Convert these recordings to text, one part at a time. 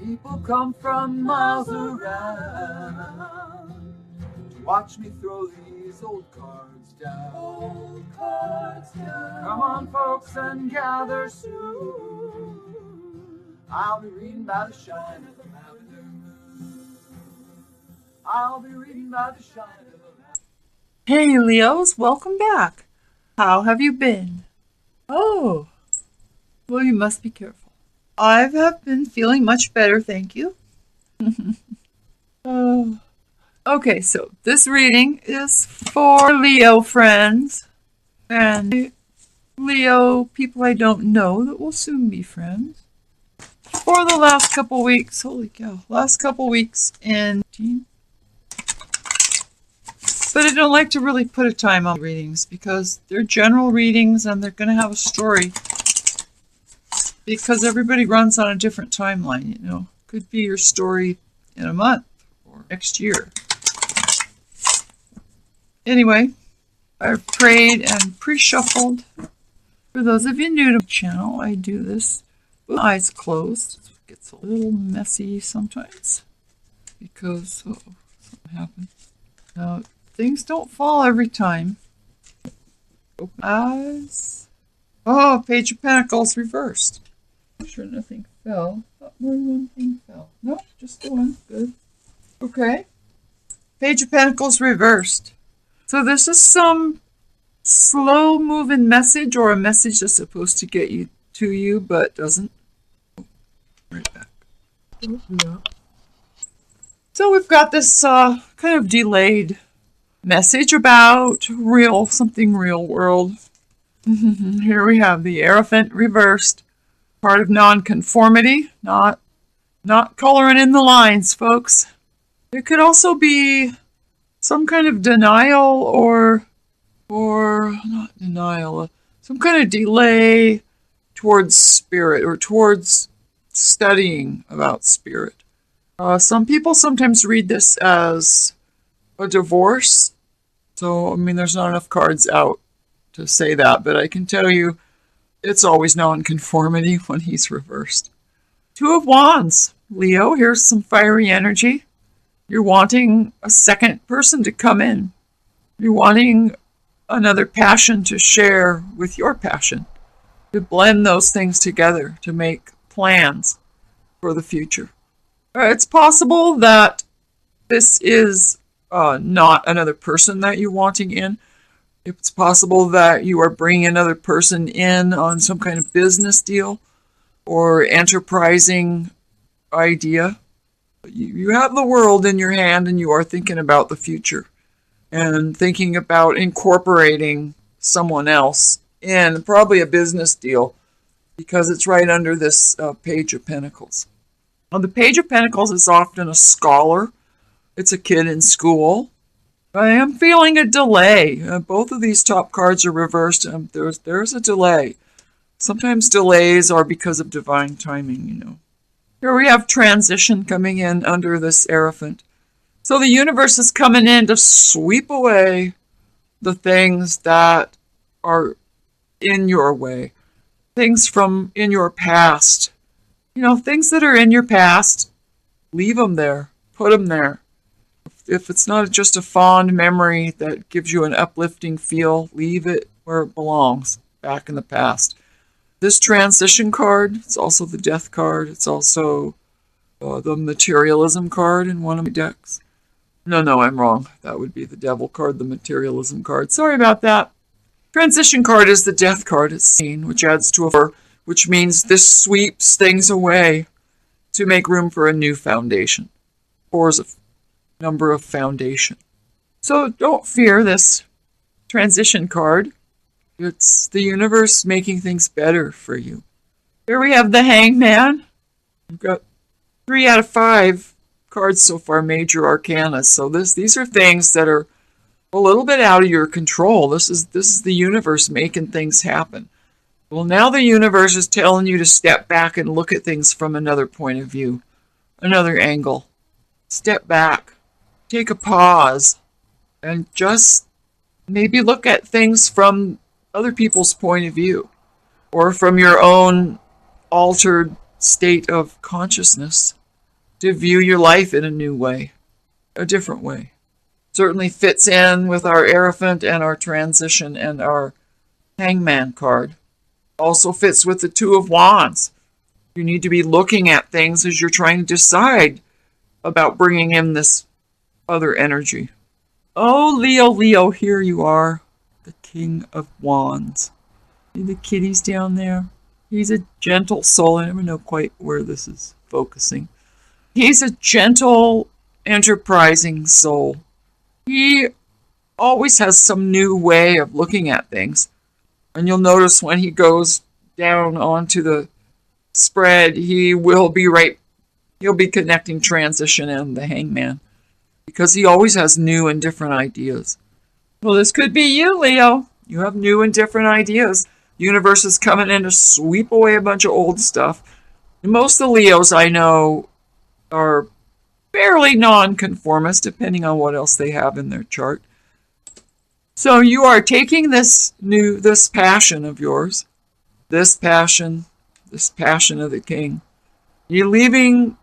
People come from miles around to watch me throw these old cards down. Old cards down. Come on, folks, and gather soon. I'll be reading by the shine of the mountain. I'll be reading by the shine of the mountain. Hey, Leos, welcome back. How have you been? Oh, well, you must be careful. I have been feeling much better, thank you. Okay, so this reading is for Leo friends and Leo people I don't know that will soon be friends. For the last couple weeks, holy cow, in but I don't like to really put a time on readings because they're general readings and they're going to have a story. Because everybody runs on a different timeline, you know. Could be your story in a month or next year. Anyway, I've prayed and pre-shuffled. For those of you new to the channel, I do this with eyes closed. It gets a little messy sometimes because something happens. Now, things don't fall every time. Open eyes. Oh, Page of Pentacles reversed. I'm sure nothing fell. Thought more than one thing fell. Nope, just the one. Good. Okay. Page of Pentacles reversed. So this is some slow moving message or a message that's supposed to get you to you but doesn't. Right back. Yeah. So we've got this kind of delayed message about something real world. Here we have the Hierophant reversed. Part of nonconformity, not coloring in the lines, folks. It could also be some kind of denial or not denial, some kind of delay towards spirit or towards studying about spirit. Some people sometimes read this as a divorce. So, I mean, there's not enough cards out to say that, but I can tell you it's always nonconformity when he's reversed. Two of Wands. Leo, here's some fiery energy. You're wanting a second person to come in. You're wanting another passion to share with your passion. To blend those things together to make plans for the future. It's possible that this is not another person that you're wanting in. It's possible that you are bringing another person in on some kind of business deal or enterprising idea. You have the world in your hand and you are thinking about the future and thinking about incorporating someone else in probably a business deal because it's right under this Page of Pentacles. Now, the Page of Pentacles is often a scholar. It's a kid in school. I am feeling a delay. Both of these top cards are reversed. There's a delay. Sometimes delays are because of divine timing, you know. Here we have transition coming in under this Hierophant. So the universe is coming in to sweep away the things that are in your way. Things from in your past. You know, things that are in your past, leave them there. Put them there. If it's not just a fond memory that gives you an uplifting feel, leave it where it belongs, back in the past. This transition card, it's also the death card. It's also the materialism card in one of my decks. No, I'm wrong. That would be the devil card, the materialism card. Sorry about that. Transition card is the death card. It's seen, which adds to a 4, which means this sweeps things away to make room for a new foundation. 4 is a number of foundation. So don't fear this transition card. It's the universe making things better for you. Here we have the Hangman. We've got 3 out of 5 cards so far, major arcana. So these are things that are a little bit out of your control. This is the universe making things happen. Well, now the universe is telling you to step back and look at things from another point of view, another angle. Step back. Take a pause and just maybe look at things from other people's point of view or from your own altered state of consciousness. to view your life in a new way, a different way. Certainly fits in with our Hierophant and our Transition and our Hangman card. Also fits with the Two of Wands. You need to be looking at things as you're trying to decide about bringing in this other energy. Oh, Leo, Leo, here you are, the King of Wands. See the kitties down there? He's a gentle soul. I never know quite where this is focusing. He's a gentle, enterprising soul. He always has some new way of looking at things. And you'll notice when he goes down onto the spread, he'll be connecting Transition and the Hangman. Because he always has new and different ideas. Well, this could be you, Leo. You have new and different ideas. The universe is coming in to sweep away a bunch of old stuff. And most of the Leos I know are fairly non-conformist, depending on what else they have in their chart. So you are taking this passion of yours, this passion of the king. You're leaving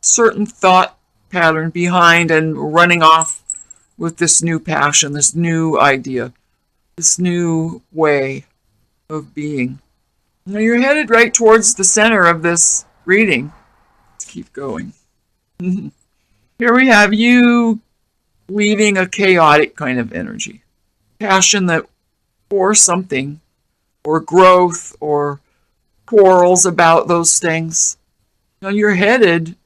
certain thought pattern behind and running off with this new passion, this new idea, this new way of being. Now you're headed right towards the center of this reading. Let's keep going. Here we have you leaving a chaotic kind of energy. Passion that for something, or growth, or quarrels about those things. Now you're headed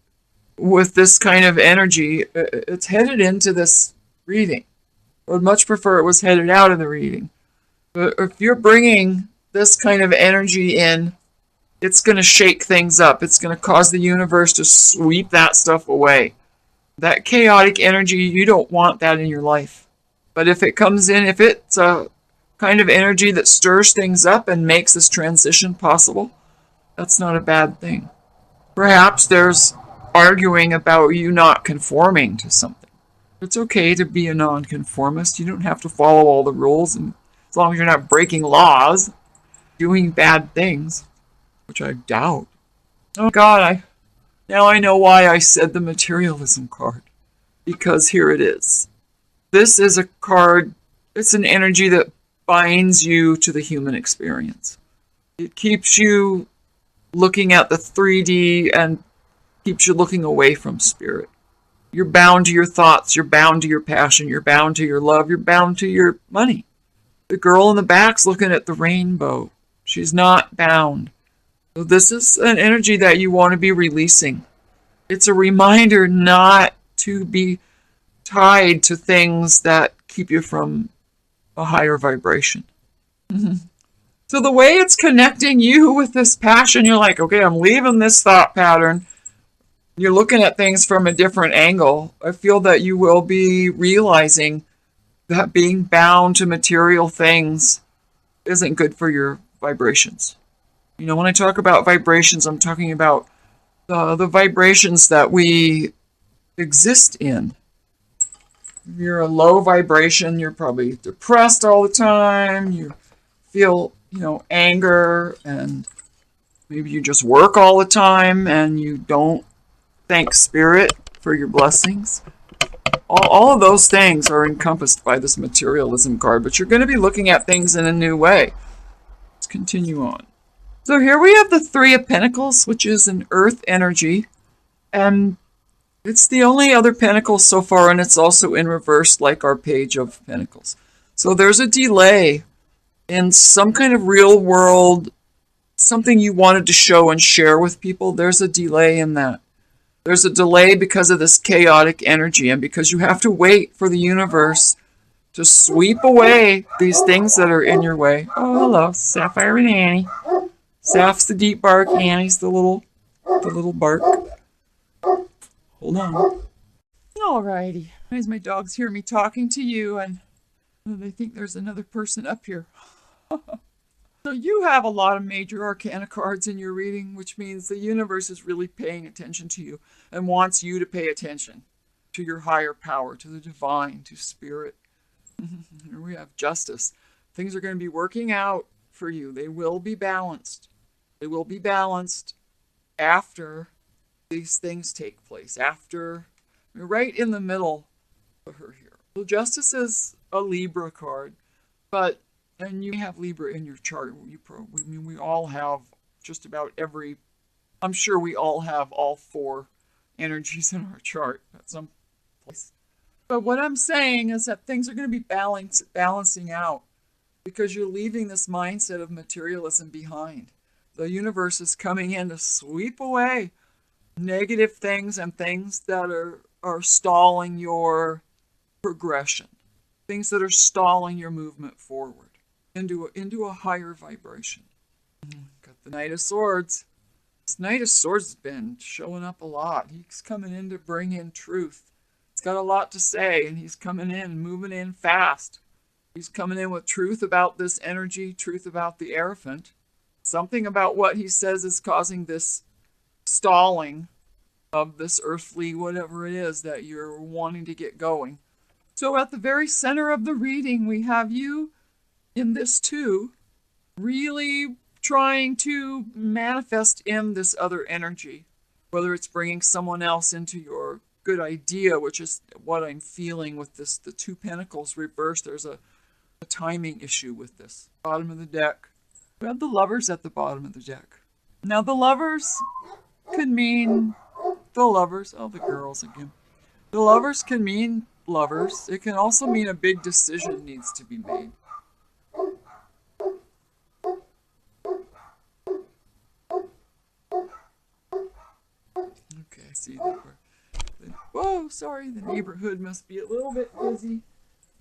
with this kind of energy. It's headed into this reading. I would much prefer it was headed out of the reading. But if you're bringing this kind of energy in, it's going to shake things up. It's going to cause the universe to sweep that stuff away. That chaotic energy, you don't want that in your life. But if it comes in, if it's a kind of energy that stirs things up and makes this transition possible, that's not a bad thing. Perhaps there's arguing about you not conforming to something. It's okay to be a nonconformist. You don't have to follow all the rules, and as long as you're not breaking laws, doing bad things, which I doubt. Oh God, now I know why I said the materialism card. Because here it is. This is a card, it's an energy that binds you to the human experience. It keeps you looking at the 3D and keeps you looking away from spirit. You're bound to your thoughts, you're bound to your passion, you're bound to your love, you're bound to your money. The girl in the back's looking at the rainbow. She's not bound. So this is an energy that you want to be releasing. It's a reminder not to be tied to things that keep you from a higher vibration. So the way it's connecting you with this passion, you're like, okay, I'm leaving this thought pattern. You're looking at things from a different angle. I feel that you will be realizing that being bound to material things isn't good for your vibrations. You know, when I talk about vibrations, I'm talking about the vibrations that we exist in. If you're a low vibration, you're probably depressed all the time. You feel, anger, and maybe you just work all the time and you don't thank spirit for your blessings. All of those things are encompassed by this materialism card, but you're going to be looking at things in a new way. Let's continue on. So here we have the Three of Pentacles, which is an earth energy, and it's the only other pentacle so far, and it's also in reverse like our Page of Pentacles. So there's a delay in some kind of real world, something you wanted to show and share with people. There's a delay in that. There's a delay because of this chaotic energy, and because you have to wait for the universe to sweep away these things that are in your way. Oh, hello, Sapphire and Annie. Saph's the deep bark, Annie's the little bark. Hold on. Alrighty. As my dogs hear me talking to you, and they think there's another person up here. So you have a lot of major arcana cards in your reading, which means the universe is really paying attention to you and wants you to pay attention to your higher power, to the divine, to spirit. Here we have justice. Things are going to be working out for you. They will be balanced. They will be balanced after these things take place after, right in the middle of her here. So Justice is a Libra card, and you have Libra in your chart. We all have just about every, I'm sure we all have all 4 energies in our chart at some place. But what I'm saying is that things are going to be balancing out because you're leaving this mindset of materialism behind. The universe is coming in to sweep away negative things and things that are stalling your progression, things that are stalling your movement forward into a higher vibration. Got the Knight of Swords. This Knight of Swords has been showing up a lot. He's coming in to bring in truth. He's got a lot to say, and he's coming in, moving in fast. He's coming in with truth about this energy, truth about the Hierophant. Something about what he says is causing this stalling of this earthly whatever it is that you're wanting to get going. So at the very center of the reading, we have you in this too, really trying to manifest in this other energy, whether it's bringing someone else into your good idea, which is what I'm feeling with this, the 2 Pentacles reversed. There's a timing issue with this. Bottom of the deck. We have the Lovers at the bottom of the deck. Now the Lovers could mean the lovers. Oh, the girls again. The Lovers can mean lovers. It can also mean a big decision needs to be made. Okay, see that we're... Whoa, sorry, the neighborhood must be a little bit busy.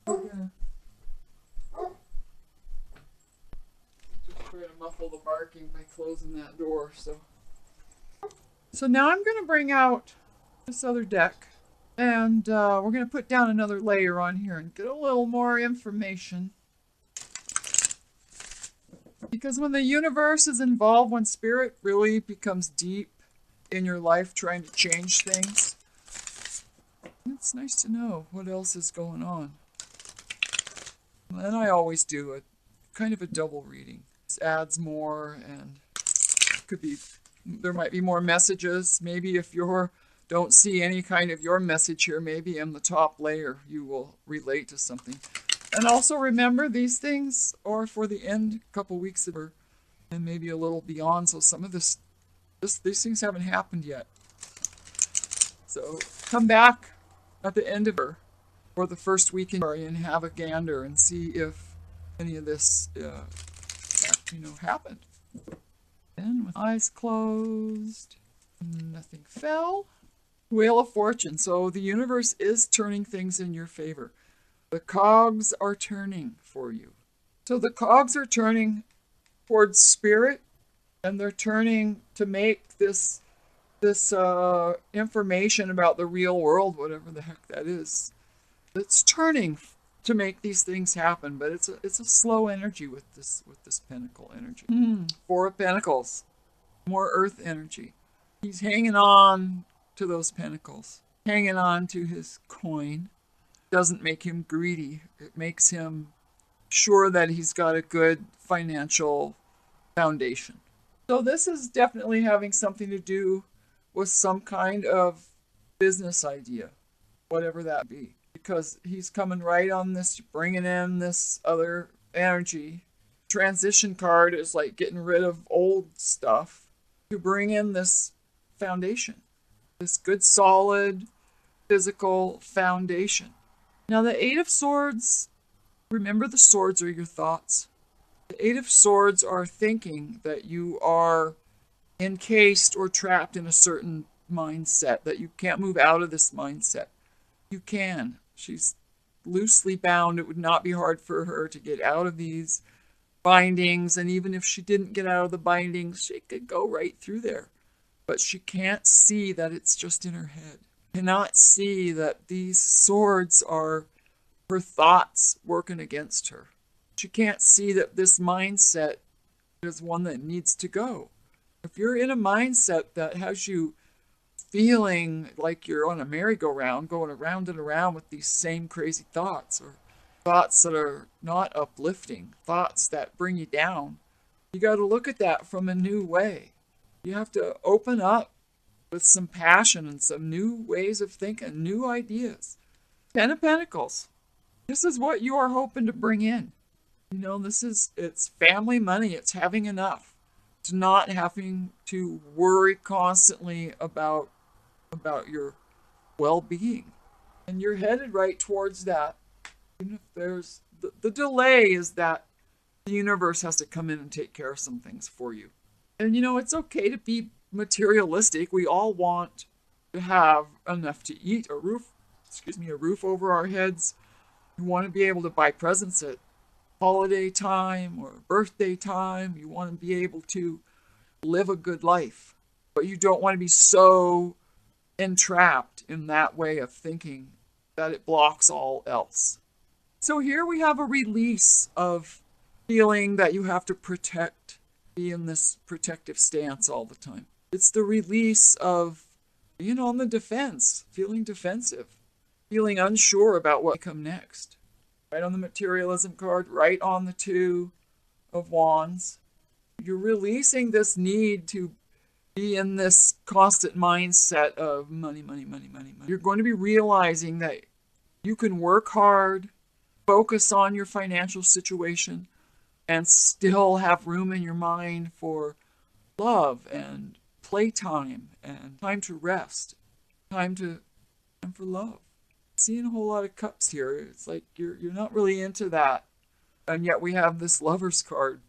We're gonna just try to muffle the barking by closing that door. So now I'm going to bring out this other deck, and we're going to put down another layer on here and get a little more information. Because when the universe is involved, when spirit really becomes deep in your life trying to change things, it's nice to know what else is going on. And I always do a kind of a double reading. This adds more, and there might be more messages. Maybe if you don't see any kind of your message here, maybe in the top layer you will relate to something. And also remember, these things are for the end couple weeks and maybe a little beyond. So some of these things haven't happened yet. So come back at the end of her or the first week and have a gander and see if any of this happened. And with eyes closed, nothing fell. Wheel of Fortune. So the universe is turning things in your favor. The cogs are turning for you. So the cogs are turning towards spirit, and they're turning to make this information about the real world, whatever the heck that is. It's turning to make these things happen, but it's a slow energy with this Pentacle energy. 4 of Pentacles, more Earth energy. He's hanging on to those Pentacles, hanging on to his coin. Doesn't make him greedy. It makes him sure that he's got a good financial foundation. So this is definitely having something to do with some kind of business idea, whatever that be. Because he's coming right on this, bringing in this other energy. Transition card is like getting rid of old stuff to bring in this foundation. This good, solid, physical foundation. Now the 8 of Swords, remember the swords are your thoughts. The 8 of Swords are thinking that you are encased or trapped in a certain mindset, that you can't move out of this mindset. You can. She's loosely bound. It would not be hard for her to get out of these bindings, and even if she didn't get out of the bindings, she could go right through there. But she can't see that it's just in her head. Cannot see that these swords are her thoughts working against her. She can't see that this mindset is one that needs to go. If you're in a mindset that has you feeling like you're on a merry-go-round, going around and around with these same crazy thoughts, or thoughts that are not uplifting, thoughts that bring you down, you got to look at that from a new way. You have to open up with some passion and some new ways of thinking, new ideas. Ten of Pentacles. This is what you are hoping to bring in. It's family money. It's having enough. It's not having to worry constantly about your well-being. And you're headed right towards that. Even if there's the delay is that the universe has to come in and take care of some things for you. And it's okay to be materialistic. We all want to have enough to eat, a roof over our heads. We want to be able to buy presents at holiday time or birthday time. You want to be able to live a good life, but you don't want to be so entrapped in that way of thinking that it blocks all else. So here we have a release of feeling that you have to be in this protective stance all the time. It's the release of being on the defense, feeling defensive, feeling unsure about what will come next. Right on the materialism card, right on the Two of Wands. You're releasing this need to be in this constant mindset of money, money, money, money, money. You're going to be realizing that you can work hard, focus on your financial situation, and still have room in your mind for love and playtime and time to rest, time for love. Seeing a whole lot of cups here. It's like you're not really into that. And yet we have this Lover's card.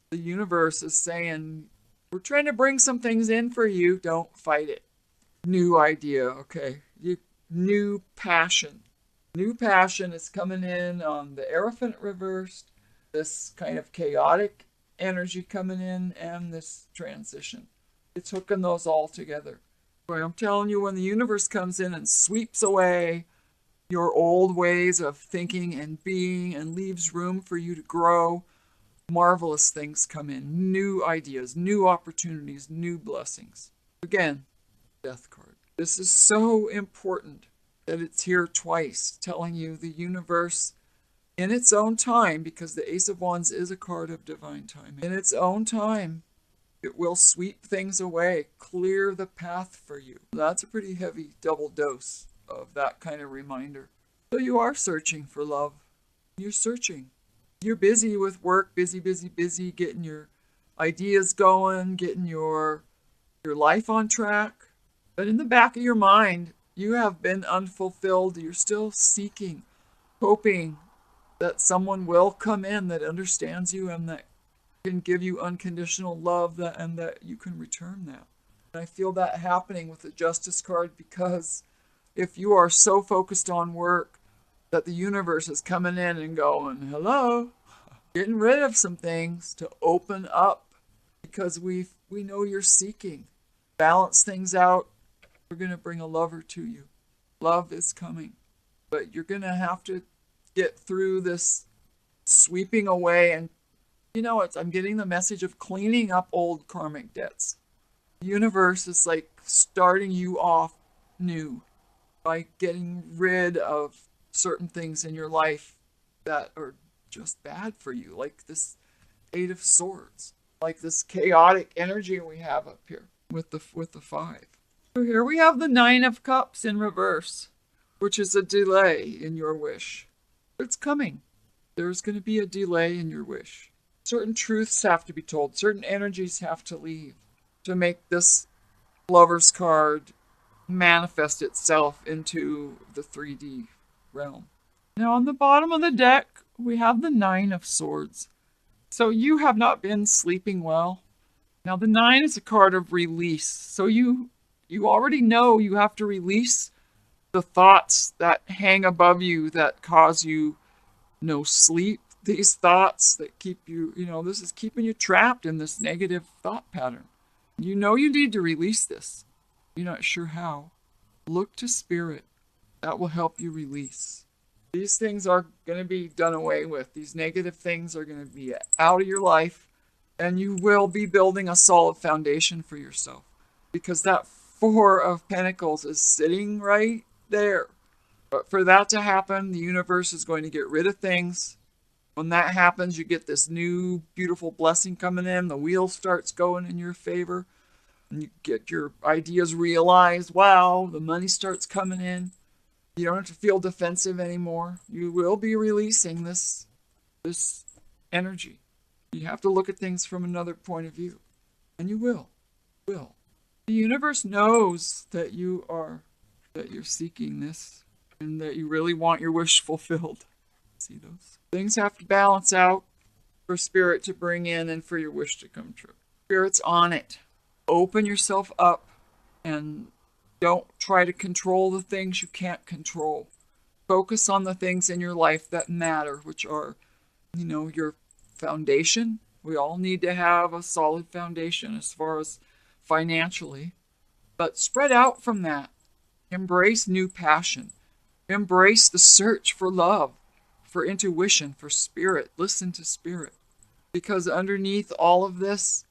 The universe is saying, we're trying to bring some things in for you. Don't fight it. New idea, okay. New passion. New passion is coming in on the Hierophant reversed. This kind of chaotic energy coming in and this transition. It's hooking those all together. But I'm telling you, when the universe comes in and sweeps away your old ways of thinking and being and leaves room for you to grow, marvelous things come in. New ideas, new opportunities, new blessings. Again, Death card. This is so important that it's here twice, telling you the universe in its own time, because the Ace of Wands is a card of divine timing. In its own time, it will sweep things away, clear the path for you. That's a pretty heavy double dose of that kind of reminder. So you are searching for love. You're searching. You're busy with work, busy, getting your ideas going, getting your life on track. But in the back of your mind, you have been unfulfilled. You're still seeking, hoping that someone will come in that understands you and that can give you unconditional love, and that you can return that. And I feel that happening with the Justice card, because if you are so focused on work that the universe is coming in and going, hello, getting rid of some things to open up, because we know you're seeking. Balance things out. We're going to bring a lover to you. Love is coming. But you're going to have to get through this sweeping away. And I'm getting the message of cleaning up old karmic debts. The universe is like starting you off new by getting rid of certain things in your life that are just bad for you, like this Eight of Swords, like this chaotic energy we have up here with the Five. So here we have the Nine of Cups in reverse, which is a delay in your wish. It's coming. There's going to be a delay in your wish. Certain truths have to be told. Certain energies have to leave to make this Lover's card manifest itself into the 3D realm. Now on the bottom of the deck, we have the Nine of Swords. So you have not been sleeping well. Now the Nine is a card of release. So you already know you have to release the thoughts that hang above you that cause you no sleep. These thoughts that keep you, this is keeping you trapped in this negative thought pattern. You know you need to release this. You're not sure how. Look to Spirit. That will help you release. These things are going to be done away with. These negative things are going to be out of your life, and you will be building a solid foundation for yourself, because that Four of Pentacles is sitting right there. But for that to happen, the universe is going to get rid of things. When that happens, you get this new beautiful blessing coming in. The wheel starts going in your favor. And you get your ideas realized. Wow, the money starts coming in. You don't have to feel defensive anymore. You will be releasing this energy. You have to look at things from another point of view. And you will. Will. The universe knows that you're seeking this and that you really want your wish fulfilled. See those? Things have to balance out for spirit to bring in and for your wish to come true. Spirit's on it. Open yourself up and don't try to control the things you can't control. Focus on the things in your life that matter, which are, your foundation. We all need to have a solid foundation as far as financially. But spread out from that. Embrace new passion. Embrace the search for love, for intuition, for spirit. Listen to spirit. Because underneath all of this,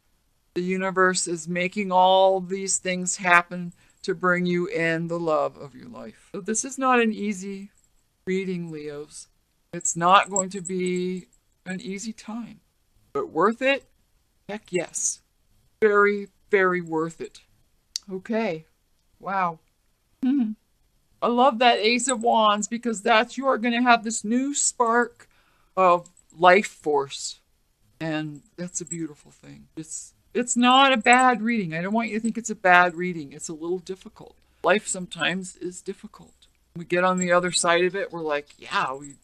the universe is making all these things happen to bring you in the love of your life. So this is not an easy reading, Leos. It's not going to be an easy time. But worth it? Heck yes. Very, very worth it. Okay. Wow. I love that Ace of Wands because you are going to have this new spark of life force. And that's a beautiful thing. It's not a bad reading. I don't want you to think it's a bad reading. It's a little difficult. Life sometimes is difficult. We get on the other side of it. We're like, yeah, we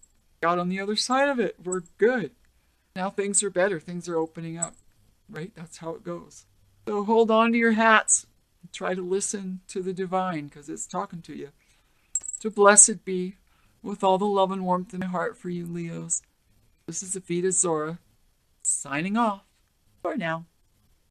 got on the other side of it. We're good. Now things are better. Things are opening up. Right? That's how it goes. So hold on to your hats. Try to listen to the divine because it's talking to you. So blessed be with all the love and warmth in my heart for you, Leos. This is Avita Zora signing off for now.